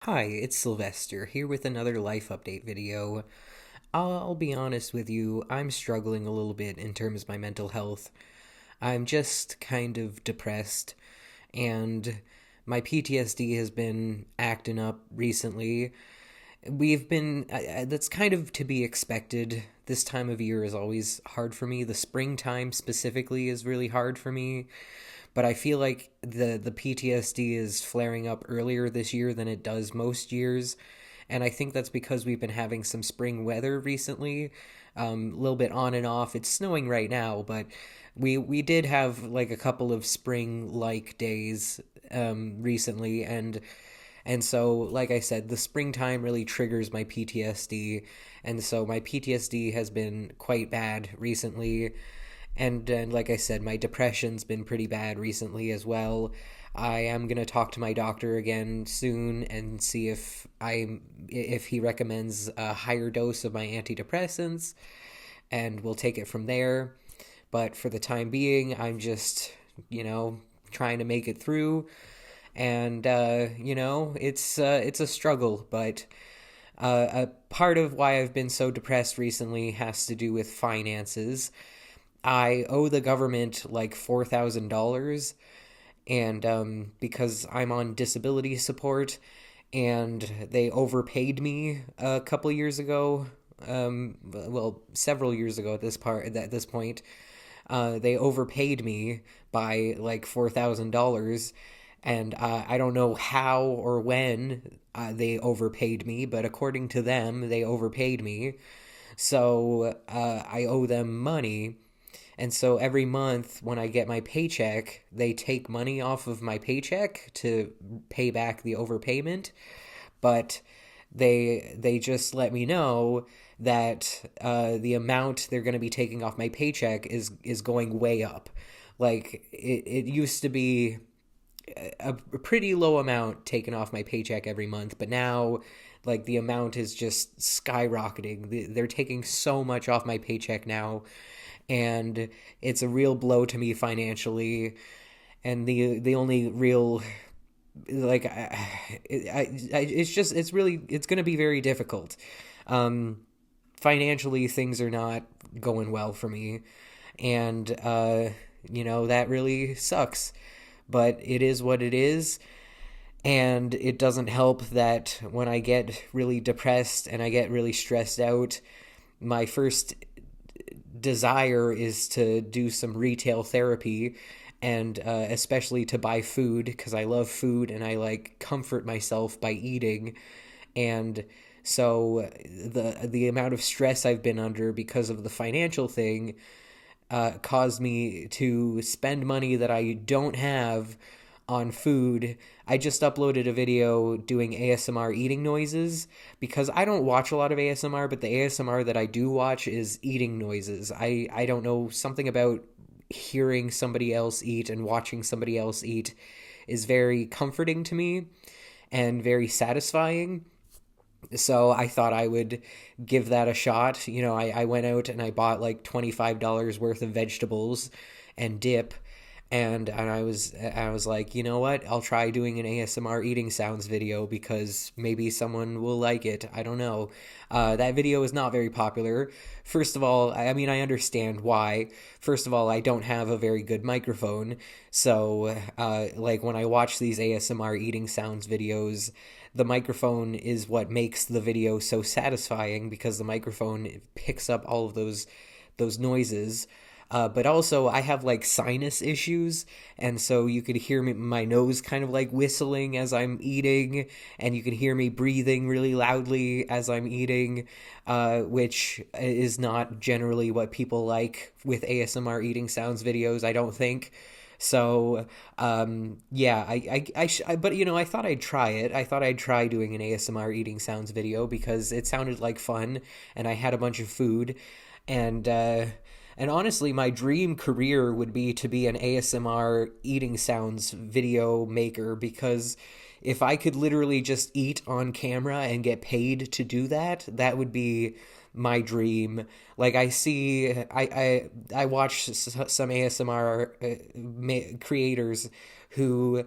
Hi, it's Sylvester here with another life update video. I'll be honest with you, I'm struggling a little bit in terms of my mental health. I'm just kind of depressed, and my PTSD has been acting up recently. That's kind of to be expected. This time of year is always hard for me. The springtime specifically is really hard for me, but I feel like the PTSD is flaring up earlier this year than it does most years, and I think that's because we've been having some spring weather recently, a little bit on and off. It's snowing right now, but we did have like a couple of spring like days recently, and so, like I said, the springtime really triggers my PTSD, and so my PTSD has been quite bad recently. And like I said, my depression's been pretty bad recently as well. I am gonna talk to my doctor again soon and see if he recommends a higher dose of my antidepressants, and we'll take it from there. But for the time being, I'm just trying to make it through, and it's a struggle, but a part of why I've been so depressed recently has to do with finances. I owe the government like $4,000, and because I'm on disability support, and they overpaid me a couple years ago. Well, several years ago at this point, they overpaid me by like $4,000, and I don't know how or when they overpaid me, but according to them, they overpaid me. So I owe them money, and so every month when I get my paycheck, they take money off of my paycheck to pay back the overpayment, but they just let me know that the amount they're going to be taking off my paycheck is going way up. Like it used to be a pretty low amount taken off my paycheck every month, but now like the amount is just skyrocketing. They're taking so much off my paycheck now, and it's a real blow to me financially. And the only real like it's going to be very difficult. Um, Financially, things are not going well for me, and that really sucks. But it is what it is, and it doesn't help that when I get really depressed and I get really stressed out, my first desire is to do some retail therapy, and especially to buy food because I love food and I like comfort myself by eating. And so the amount of stress I've been under because of the financial thing caused me to spend money that I don't have on food. I just uploaded a video doing ASMR eating noises because I don't watch a lot of ASMR, but the ASMR that I do watch is eating noises. I don't know, something about hearing somebody else eat and watching somebody else eat is very comforting to me and very satisfying. So I thought I would give that a shot. I went out and I bought like $25 worth of vegetables and dip, and I was like, you know what? I'll try doing an ASMR eating sounds video because maybe someone will like it. I don't know. That video is not very popular. First of all, I mean, I understand why. First of all, I don't have a very good microphone, so like when I watch these ASMR eating sounds videos, the microphone is what makes the video so satisfying because the microphone picks up all of those noises. But also, I have like sinus issues, and so you could hear my nose kind of like whistling as I'm eating, and you can hear me breathing really loudly as I'm eating, which is not generally what people like with ASMR eating sounds videos, I don't think. So, yeah, but I thought I'd try it. I thought I'd try doing an ASMR eating sounds video because it sounded like fun, and I had a bunch of food, and and honestly, my dream career would be to be an ASMR eating sounds video maker because if I could literally just eat on camera and get paid to do that, that would be my dream. Like I watch some ASMR creators who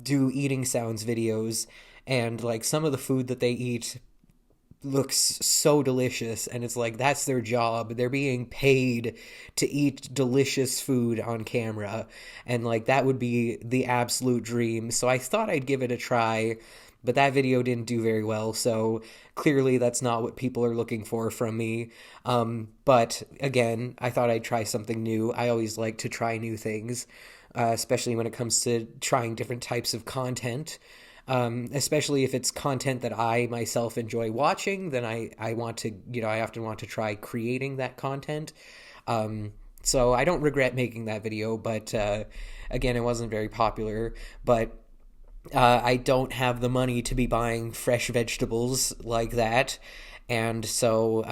do eating sounds videos, and like some of the food that they eat looks so delicious, and it's like that's their job. They're being paid to eat delicious food on camera, and like that would be the absolute dream. So I thought I'd give it a try, but that video didn't do very well, so clearly that's not what people are looking for from me. But again, I thought I'd try something new. I always like to try new things, especially when it comes to trying different types of content. Especially if it's content that I myself enjoy watching, then I want to, I often want to try creating that content. So I don't regret making that video, but again, it wasn't very popular. But I don't have the money to be buying fresh vegetables like that. And so,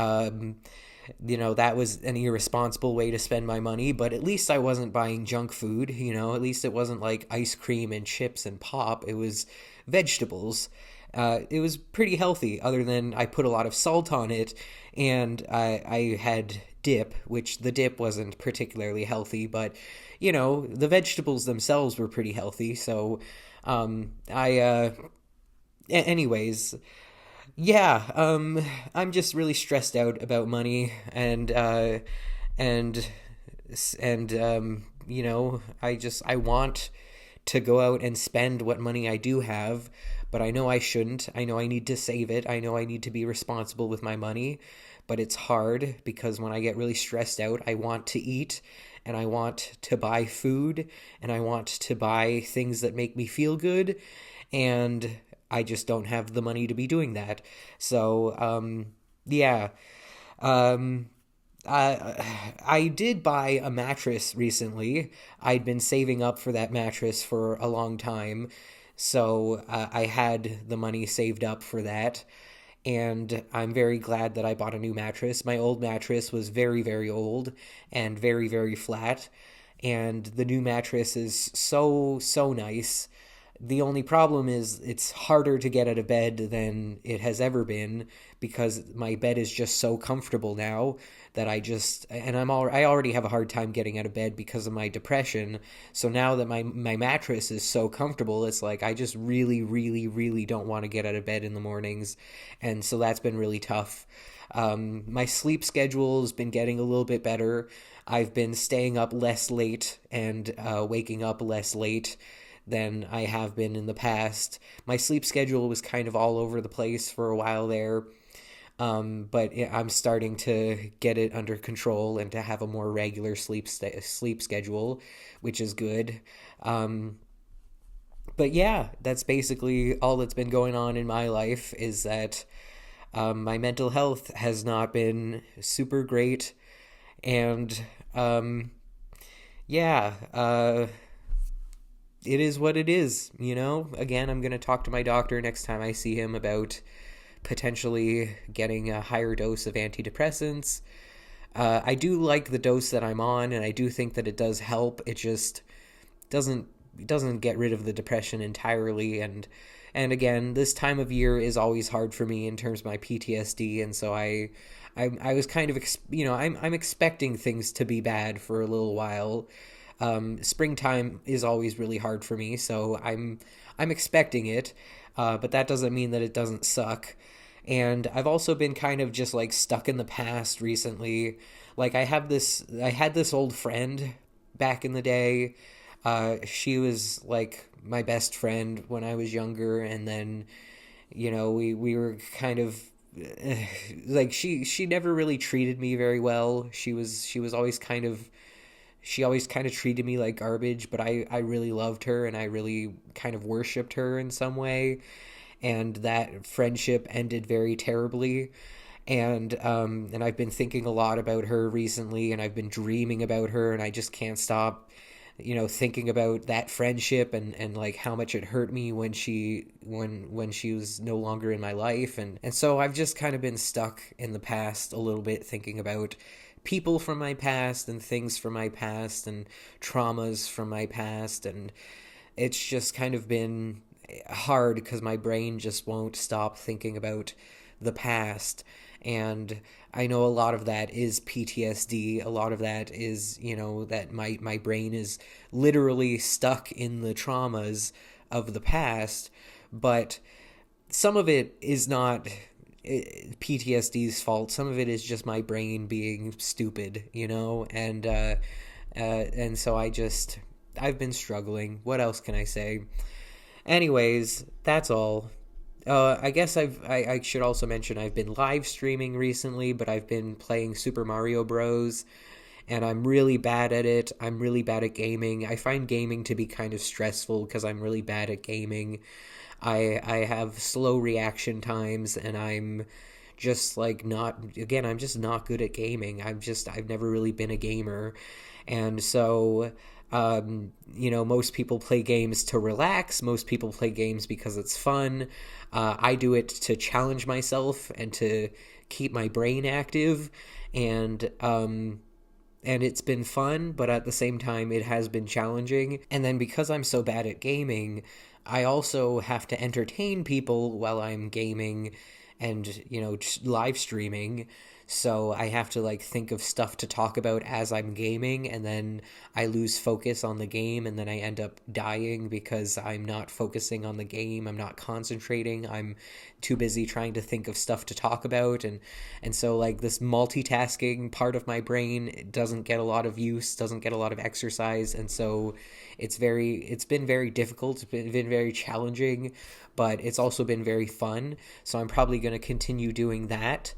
that was an irresponsible way to spend my money, but at least I wasn't buying junk food, at least it wasn't like ice cream and chips and pop. It was vegetables. It was pretty healthy, other than I put a lot of salt on it, and I had dip, which the dip wasn't particularly healthy, but, the vegetables themselves were pretty healthy, so anyways, yeah, I'm just really stressed out about money, and I want to go out and spend what money I do have, but I know I shouldn't. I know I need to save it. I know I need to be responsible with my money, but it's hard because when I get really stressed out, I want to eat, and I want to buy food, and I want to buy things that make me feel good, and I just don't have the money to be doing that. So, yeah. I did buy a mattress recently. I'd been saving up for that mattress for a long time. So, I had the money saved up for that. And I'm very glad that I bought a new mattress. My old mattress was very, very old and very, very flat. And the new mattress is so, so nice. The only problem is it's harder to get out of bed than it has ever been because my bed is just so comfortable now that I already have a hard time getting out of bed because of my depression. So now that my mattress is so comfortable, it's like I just really, really, really don't want to get out of bed in the mornings. And so that's been really tough. My sleep schedule has been getting a little bit better. I've been staying up less late and waking up less late than I have been in the past. My sleep schedule was kind of all over the place for a while there, but I'm starting to get it under control and to have a more regular sleep schedule, which is good. But yeah, that's basically all that's been going on in my life is that my mental health has not been super great, and yeah, it is what it is, Again, I'm going to talk to my doctor next time I see him about potentially getting a higher dose of antidepressants. I do like the dose that I'm on, and I do think that it does help. It just doesn't get rid of the depression entirely, and again, this time of year is always hard for me in terms of my PTSD, and so I was kind of I'm expecting things to be bad for a little while. Springtime is always really hard for me, so I'm expecting it, but that doesn't mean that it doesn't suck. And I've also been kind of just like stuck in the past recently. Like I had this old friend back in the day. She was like my best friend when I was younger, and then we were kind of like she never really treated me very well. She always kind of treated me like garbage, but I really loved her and I really kind of worshipped her in some way. And that friendship ended very terribly. And I've been thinking a lot about her recently, and I've been dreaming about her, and I just can't stop, thinking about that friendship and like how much it hurt me when she was no longer in my life. And so I've just kind of been stuck in the past a little bit, thinking about people from my past and things from my past and traumas from my past, and it's just kind of been hard because my brain just won't stop thinking about the past. And I know a lot of that is PTSD. A lot of that is, that my brain is literally stuck in the traumas of the past. But some of it is not PTSD's fault. Some of it is just my brain being stupid, and so I've been struggling. What else can I say? Anyways, that's all. I guess I should also mention I've been live streaming recently, but I've been playing Super Mario Bros. And I'm really bad at it. I'm really bad at gaming. I find gaming to be kind of stressful because I'm really bad at gaming. I have slow reaction times, and I'm just like not, again, I'm just not good at gaming. I've never really been a gamer. And so most people play games to relax. Most people play games because it's fun. I do it to challenge myself and to keep my brain active. And it's been fun, but at the same time, it has been challenging. And then because I'm so bad at gaming, I also have to entertain people while I'm gaming and, live streaming. So I have to like think of stuff to talk about as I'm gaming, and then I lose focus on the game, and then I end up dying because I'm not focusing on the game. I'm not concentrating. I'm too busy trying to think of stuff to talk about, and so like this multitasking part of my brain doesn't get a lot of use, doesn't get a lot of exercise, and so it's been very difficult. It's been very challenging, but it's also been very fun. So I'm probably going to continue doing that.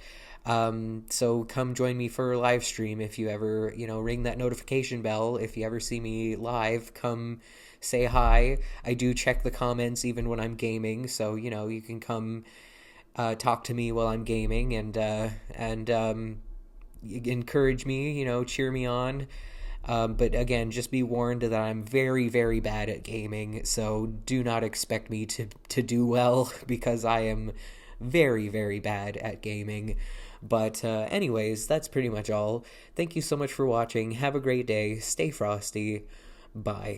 So come join me for a live stream if you ever, ring that notification bell. If you ever see me live, come say hi. I do check the comments even when I'm gaming, so, you can come talk to me while I'm gaming and encourage me, cheer me on. But again, just be warned that I'm very, very bad at gaming, so do not expect me to do well because I am very, very bad at gaming. But anyways, that's pretty much all. Thank you so much for watching. Have a great day. Stay frosty. Bye.